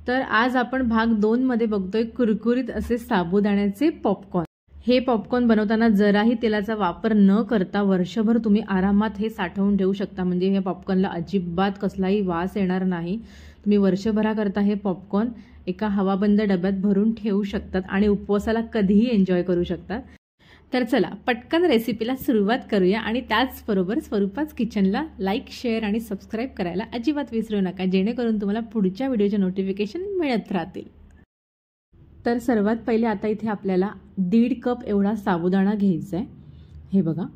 तर आज आपण भाग 2 मध्ये बघतोय कुरकुरीत असे साबुदाण्याचे पॉपकॉर्न। हे पॉपकॉर्न बनवताना जराही तेलाचा वापर न करता वर्षभर तुम्ही आरामात हे साठवून ठेवू शकता। म्हणजे हे पॉपकॉर्नला अजिबात कसलाही वास येणार नाही। तुम्ही वर्षभराकरता हे पॉपकॉर्न एका हवाबंद डब्यात भरून ठेवू शकतात आणि उपवासाला कधीही एन्जॉय करू शकतात। तर चला पटकन रेसिपीला सुरुवात करूया आणि त्याचबरोबर स्वरूपाच किचनला लाईक, शेअर आणि सबस्क्राइब करायला अजिबात विसरू नका, जेणेकरून तुम्हाला पुढच्या व्हिडिओचे नोटिफिकेशन मिळत राहतील। तर सर्वात पहिले आता इथे आपल्याला 1.5 कप एवढा साबुदाणा घ्यायचा आहे, हे बघा।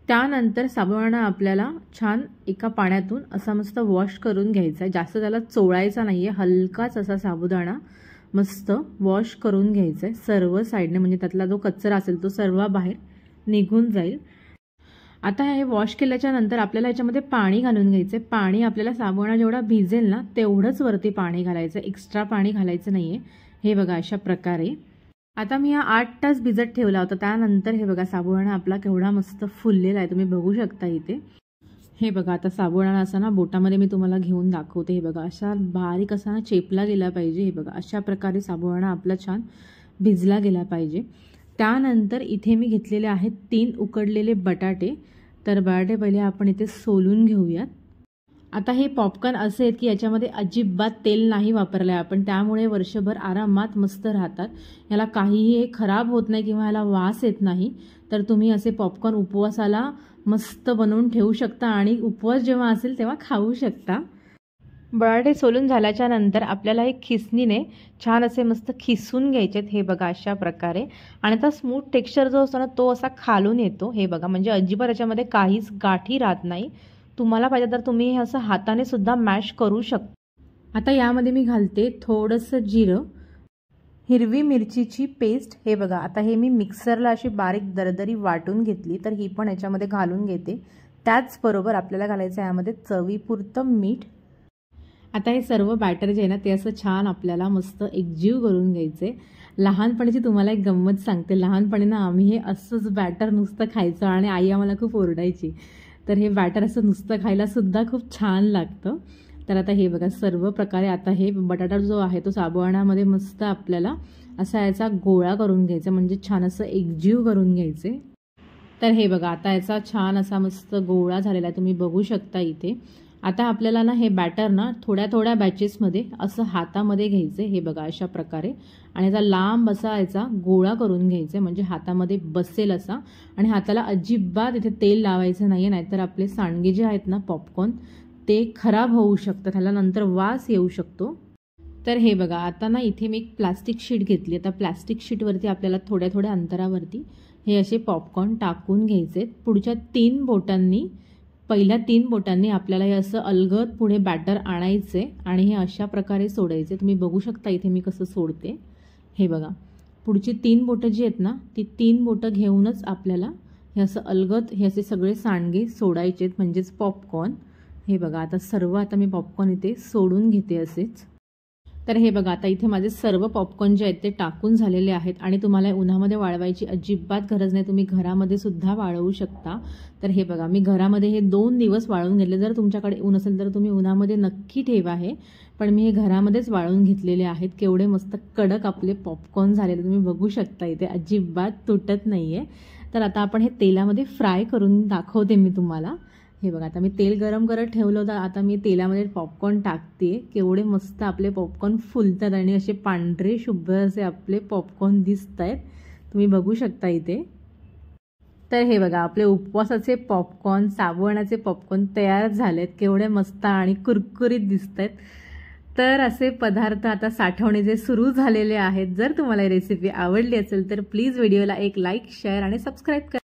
त्यानंतर साबुदाणा आपल्याला छान एका पाण्यातून असा मस्त वॉश करून घ्यायचा आहे। जास्त त्याला चोळायचा नाहीये, हलकाच असा साबुदाणा मस्त वॉश करून घ्यायचा आहे सर्व साइडने, म्हणजे त्यातला जो कचरा असेल तो सर्व बाहेर निघून जाईल। आता हे वॉश केल्याच्या नंतर आपल्याला याच्यामध्ये पाणी घालून घ्यायचे। पाणी आपल्याला साबुदाणा जेवढा भिजेल ना तेवढंच वरती पाणी घालायचं, एक्स्ट्रा पाणी घालायचं नाहीये। हे बघा अशा प्रकारे आता मी 8 तास भिजत ठेवला होता। त्यानंतर हे बघा साबुदाणा आपला केवढा मस्त फुललेला आहे, तुम्ही बघू शकता इथे। हे बघा आता साबुदाणा असा ना बोटामध्ये मी तुम्हाला घेऊन दाखवते। हे बघा अशा बारीक असा ना चेपला गेला पाहिजे। हे बघा अशा प्रकारे साबुदाणा आपला छान भिजला गेला पाहिजे। त्यानंतर इथे मी घेतलेले आहेत 3 उकडलेले बटाटे। तर बटाटे पहिले आपण इथे सोलून घेऊयात। आता हे पॉपकॉर्न असे आहेत की याच्यामध्ये अजिबात तेल नाही वापरले आपण, त्यामुळे वर्षभर आरामात मस्त राहतात। याला काहीही खराब होत नाही किंवा याला वास येत नाही। तर तुम्ही असे पॉपकॉर्न उपवासाला मस्त बनवून ठेवू शकता आणि उपवास जेव्हा असेल तेव्हा खाऊ शकता। बटाटे सोलून झाल्याच्या नंतर आपल्याला एक खिसणीने छान असे मस्त खिसून घ्यायचे। हे बघा अशा प्रकारे, आणि आता स्मूथ टेक्स्चर जो असतो ना तो असा खालून येतो। हे बघा म्हणजे अजिबात याच्यामध्ये काहीच गाठी राहत नाही। तुम्हाला पाहिजे तर तुम्ही हे असं हाताने सुद्धा मॅश करू शकता। आता यामध्ये मी घालते थोडंसं जिरं, हिरवी मिरचीची पेस्ट। हे बघा आता हे मी मिक्सरला अशी बारीक दरदरी वाटून घेतली, तर ही पण याच्यामध्ये घालून घेते। त्याचबरोबर आपल्याला घालायचं यामध्ये चवीपुरतं मीठ। आता हे सर्व बॅटर जे आहे ना ते असं छान आपल्याला मस्त एकजीव करून घ्यायचे। लहानपणीची तुम्हाला एक गंमत सांगते, लहानपणी ना आम्ही हे असंच बॅटर नुसतं खायचं आणि आई आम्हाला खूप ओरडायची। तर हे बॅटर असं नुसतं खायला सुद्धा खूप छान लागतं। तर आता हे बघा सर्व प्रकारे आता हे बटाटा जो आहे तो साबुदाण्यामध्ये मस्त आपल्याला असा याचा गोळा करून घ्यायचा, म्हणजे छान असं एकजीव करून घ्यायचे। तर हे बघा आता याचा छान असा मस्त गोळा झालेला आहे, तुम्ही बघू शकता इथे। आता आपल्याला ना हे बॅटर ना थोड्या थोड्या बॅचेसमध्ये असं हातामध्ये घ्यायचे। हे बघा अशा प्रकारे, आणि याचा लांब असा याचा गोळा करून घ्यायचा, म्हणजे हातामध्ये बसेल असा। आणि हाताला अजिबात इथे तेल लावायचं नाहीये, नाहीतर आपले सांडगे जे आहेत ना पॉपकॉर्न ते खराब होऊ शकतात, त्याला नंतर वास येऊ शकतो। तर हे बघा आता ना इथे मी एक प्लास्टिक शीट घेतली। आता प्लास्टिक शीटवरती आपल्याला थोड्या थोड्या अंतरावरती हे असे पॉपकॉर्न टाकून घ्यायचे। पुढच्या 3 बोटांनी, पहिल्या 3 बोटांनी आपल्याला हे असं अलगद पुढे बॅटर आणायचे आणि हे अशा प्रकारे सोडायचे। तुम्ही बघू शकता इथे मी कसं सोडते। हे बघा पुढची 3 बोटं जी आहेत ना ती 3 बोटं घेऊनच आपल्याला हे असं अलगद हे असे सगळे सांडगे सोडायचे, म्हणजेच पॉपकॉर्न। हे बघा आता सर्व आता मी पॉपकॉर्न इथे सोडून घेते असेच। तर हे बघा आता इथे माझे सर्व पॉपकॉर्न जे आहेत ते टाकून झालेले आहेत, आणि तुम्हाला उन्हामध्ये वाळवायची अजिबात गरज नाही, तुम्ही घरामध्ये सुद्धा वाळवू शकता। तर हे बघा मी घरामध्ये हे 2 दिवस वाळवून घेतले। जर तुमच्याकडे ऊन असेल तर तुम्ही उन्हामध्ये नक्की ठेवा हे, पण मी हे घरामध्येच वाळवून घेतलेले आहेत। केवढे मस्त कडक आपले पॉपकॉर्न झालेले तुम्ही बघू शकता इथे, अजिबात तुटत नाहीये। तर आता आपण हे तेलामध्ये फ्राय करून दाखवते मी तुम्हाला। हे बघा आता मी तेल गरम करत ठेवलं होतं, आता मी तेलामध्ये पॉपकॉर्न टाकते। केवढे मस्त आपले पॉपकॉर्न फुलतात आणि असे पांढरे शुभ्र असे आपले पॉपकॉर्न दिसत आहेत, तुम्ही बघू शकता इथे। तर हे बघा आपले उपवासाचे पॉपकॉर्न, साबुदाण्याचे पॉपकॉर्न तयार झालेत, केवढे मस्त आणि कुरकुरीत दिसत आहेत। तर असे पदार्थ आता साठवण्याचे सुरू झालेले आहेत। जर तुम्हाला ही रेसिपी आवडली असेल तर प्लीज व्हिडिओला एक लाईक, शेअर आणि सबस्क्राईब करा।